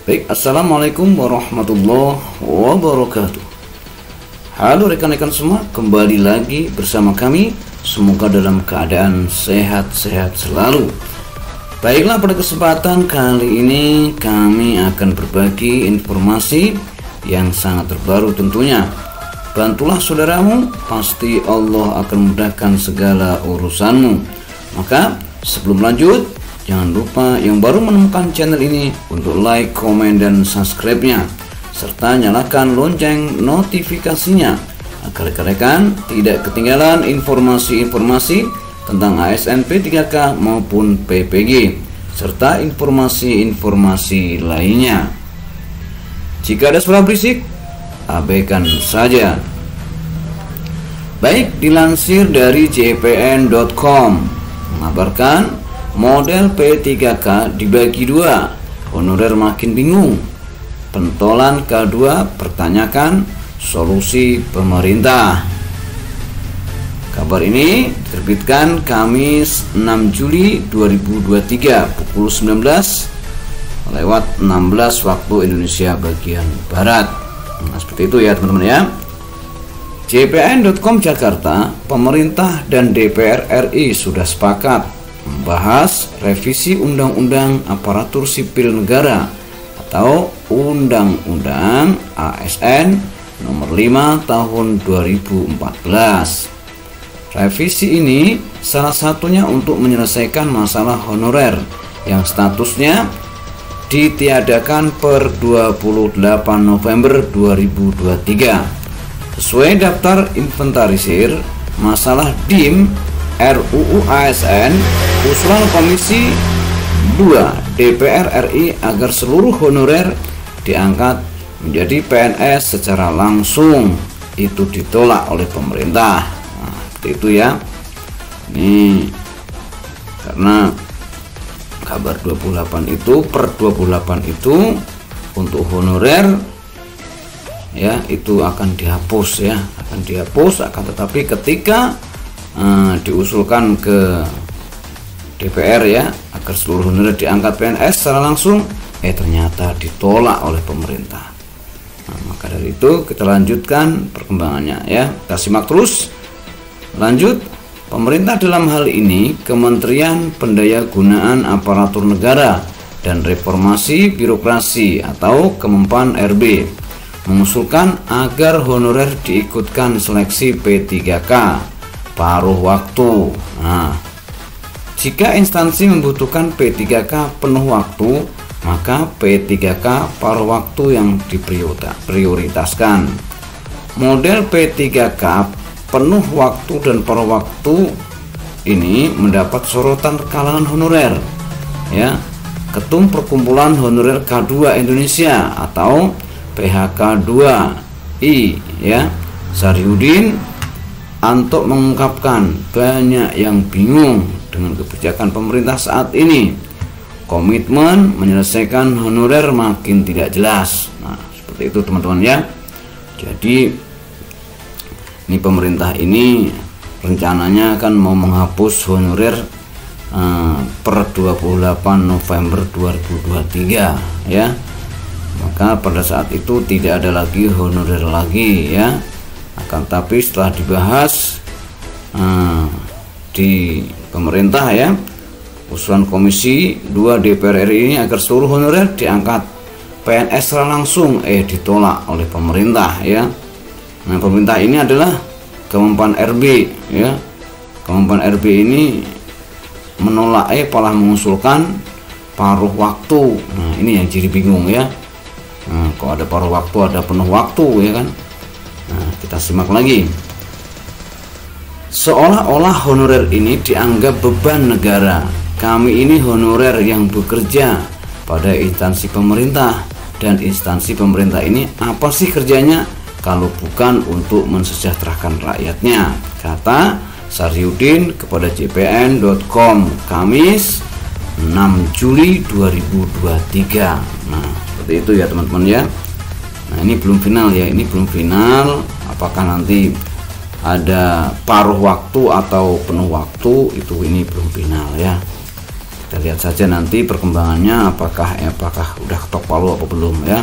Baik, assalamualaikum warahmatullahi wabarakatuh. Halo rekan-rekan semua, kembali lagi bersama kami. Semoga dalam keadaan sehat-sehat selalu. Baiklah, pada kesempatan kali ini kami akan berbagi informasi yang sangat terbaru tentunya. Bantulah saudaramu, pasti Allah akan mudahkan segala urusanmu. Maka sebelum lanjut, jangan lupa yang baru menemukan channel ini untuk like, komen, dan subscribe-nya, serta nyalakan lonceng notifikasinya agar rekan-rekan tidak ketinggalan informasi-informasi tentang ASN P3K maupun PPG, serta informasi-informasi lainnya. Jika ada suara berisik, abaikan saja. Baik, dilansir dari jpn.com mengabarkan model P3K dibagi dua, honorer makin bingung. Pentolan K2 pertanyakan solusi pemerintah. Kabar ini diterbitkan Kamis 6 Juli 2023 pukul 19:16 waktu Indonesia bagian Barat. Nah, seperti itu ya teman-teman ya. jpn.com Jakarta, pemerintah dan DPR RI sudah sepakat membahas revisi Undang-Undang Aparatur Sipil Negara atau Undang-Undang ASN Nomor 5 Tahun 2014. Revisi ini salah satunya untuk menyelesaikan masalah honorer yang statusnya ditiadakan per 28 November 2023. Sesuai daftar inventarisir masalah DIM RUU ASN, usulan Komisi 2 DPR RI agar seluruh honorer diangkat menjadi PNS secara langsung itu ditolak oleh pemerintah. Nah, seperti itu ya. Ini karena kabar 28 itu per 28 itu untuk honorer ya itu akan dihapus ya, akan tetapi ketika diusulkan ke DPR ya agar seluruh honorer diangkat PNS secara langsung, ternyata ditolak oleh pemerintah. Nah, maka dari itu kita lanjutkan perkembangannya ya, kita simak terus. Lanjut, pemerintah dalam hal ini Kementerian Pendayagunaan Aparatur Negara dan Reformasi Birokrasi atau Kemenpan RB mengusulkan agar honorer diikutkan seleksi P3K paruh waktu. Nah, jika instansi membutuhkan P3K penuh waktu, maka P3K paruh waktu yang diprioritaskan. Model P3K penuh waktu dan paruh waktu ini mendapat sorotan kalangan honorer. Ya, Ketum Perkumpulan Honorer K2 Indonesia atau PHK2I ya, Saryudin Anto mengungkapkan banyak yang bingung dengan kebijakan pemerintah saat ini. Komitmen menyelesaikan honorer makin tidak jelas. Nah, seperti itu teman-teman ya. Jadi ini pemerintah ini rencananya kan mau menghapus honorer per 28 November 2023 ya. Maka pada saat itu tidak ada lagi honorer lagi ya. Akan tapi setelah dibahas di pemerintah ya, usulan Komisi 2 DPR RI ini agar seluruh honorer diangkat PNS secara langsung ditolak oleh pemerintah ya. Nah, pemerintah ini adalah Kemenpan RB ya. Kemenpan RB ini menolak malah mengusulkan paruh waktu. Nah, ini yang jadi bingung ya. Nah, kok ada paruh waktu, ada penuh waktu ya kan. Nah, kita simak lagi. Seolah-olah honorer ini dianggap beban negara. Kami ini honorer yang bekerja pada instansi pemerintah, dan instansi pemerintah ini apa sih kerjanya kalau bukan untuk mensejahterakan rakyatnya, kata Saryudin kepada jpn.com Kamis 6 Juli 2023. Nah, seperti itu ya teman-teman ya. Nah, ini belum final ya, ini belum final. Apakah nanti ada paruh waktu atau penuh waktu, itu ini belum final ya. Kita lihat saja nanti perkembangannya apakah udah ketok palu apa belum ya.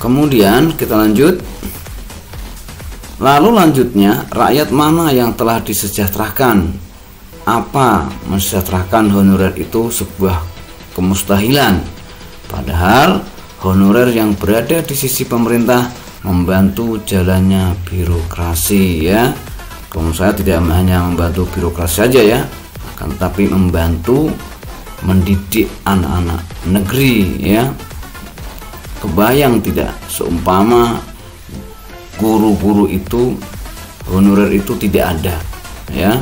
Kemudian kita lanjut. Lalu lanjutnya, rakyat mana yang telah disejahterakan? Apa mensejahterakan honorer itu sebuah kemustahilan, padahal honorer yang berada di sisi pemerintah membantu jalannya birokrasi ya. Kalau saya tidak hanya membantu birokrasi saja ya, akan tetapi membantu mendidik anak-anak negeri ya. Kebayang tidak seumpama guru-guru itu, honorer itu tidak ada ya,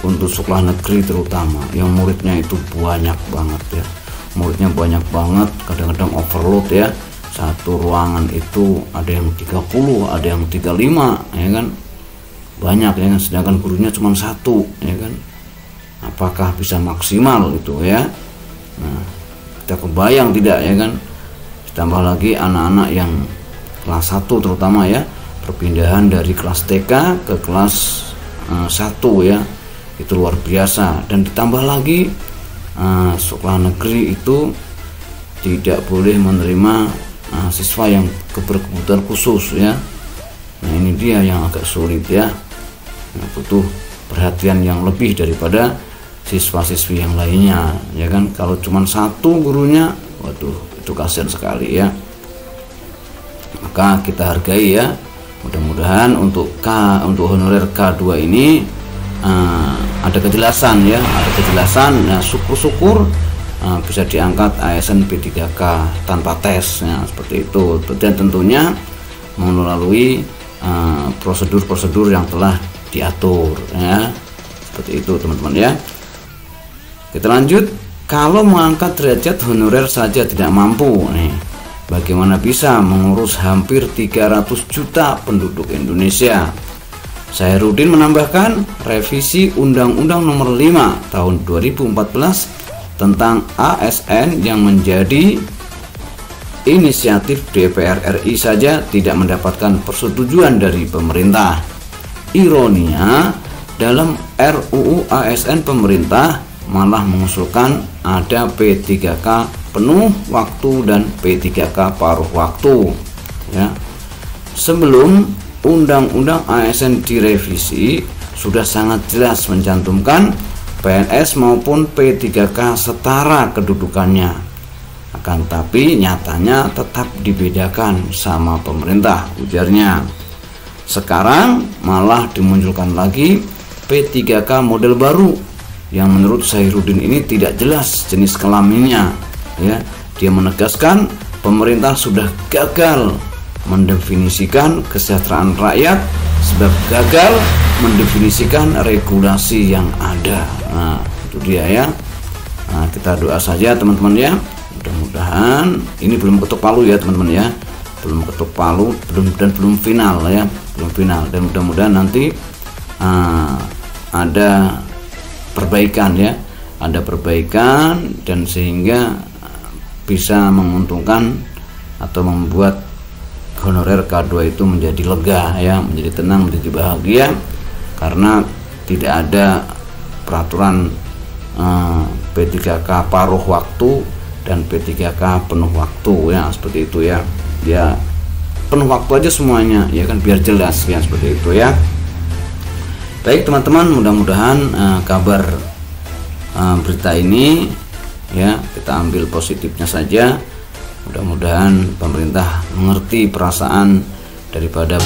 untuk sekolah negeri terutama yang muridnya itu banyak banget ya, muridnya banyak banget, kadang-kadang overload ya, satu ruangan itu ada yang 30, ada yang 35 ya kan, banyak ya kan, sedangkan gurunya cuma satu ya kan, apakah bisa maksimal itu ya. Nah, kita kebayang tidak ya kan, ditambah lagi anak-anak yang kelas 1 terutama ya, perpindahan dari kelas TK ke kelas 1 ya, itu luar biasa. Dan ditambah lagi sekolah negeri itu tidak boleh menerima siswa yang berkebutuhan khusus ya. Nah ini dia yang agak sulit ya, nah, butuh perhatian yang lebih daripada siswa-siswi yang lainnya ya kan. Kalau cuma satu gurunya, waduh itu kasihan sekali ya. Maka kita hargai ya. Mudah-mudahan untuk honorer K2 ini ada kejelasan ya, ada kejelasan. Nah, syukur-syukur bisa diangkat ASN P3K tanpa tes ya, seperti itu. Dan tentunya melalui prosedur-prosedur yang telah diatur ya. Seperti itu teman-teman ya. Kita lanjut. Kalau mengangkat derajat honorer saja tidak mampu nih, bagaimana bisa mengurus hampir 300 juta penduduk Indonesia? Sairudin menambahkan, revisi Undang-Undang Nomor 5 Tahun 2014 tentang ASN yang menjadi inisiatif DPR RI saja tidak mendapatkan persetujuan dari pemerintah. Ironinya, dalam RUU ASN pemerintah malah mengusulkan ada P3K penuh waktu dan P3K paruh waktu ya. Sebelum Undang-Undang ASN direvisi sudah sangat jelas mencantumkan PNS maupun P3K setara kedudukannya, akan tapi nyatanya tetap dibedakan sama pemerintah, ujarnya. Sekarang malah dimunculkan lagi P3K model baru yang menurut Sairudin ini tidak jelas jenis kelaminnya ya. Dia menegaskan pemerintah sudah gagal mendefinisikan kesejahteraan rakyat sebab gagal mendefinisikan regulasi yang ada. Nah itu dia ya. Nah, kita doa saja teman-teman ya, mudah-mudahan ini belum ketuk palu ya teman-teman ya, belum ketuk palu, belum final ya, belum final, dan mudah-mudahan nanti ada perbaikan ya, ada perbaikan, dan sehingga bisa menguntungkan atau membuat honorer K2 itu menjadi lega ya, menjadi tenang, menjadi bahagia, karena tidak ada peraturan P3K paruh waktu dan P3K penuh waktu ya, seperti itu ya. Ya penuh waktu aja semuanya ya kan, biar jelas ya, seperti itu ya. Baik teman-teman, mudah-mudahan kabar berita ini ya kita ambil positifnya saja. Mudah-mudahan pemerintah mengerti perasaan daripada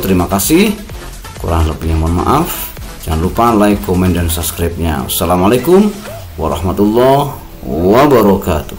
Terima kasih, kurang lebihnya mohon maaf. Jangan lupa like, komen, dan subscribe-nya. Assalamualaikum warahmatullahi wabarakatuh.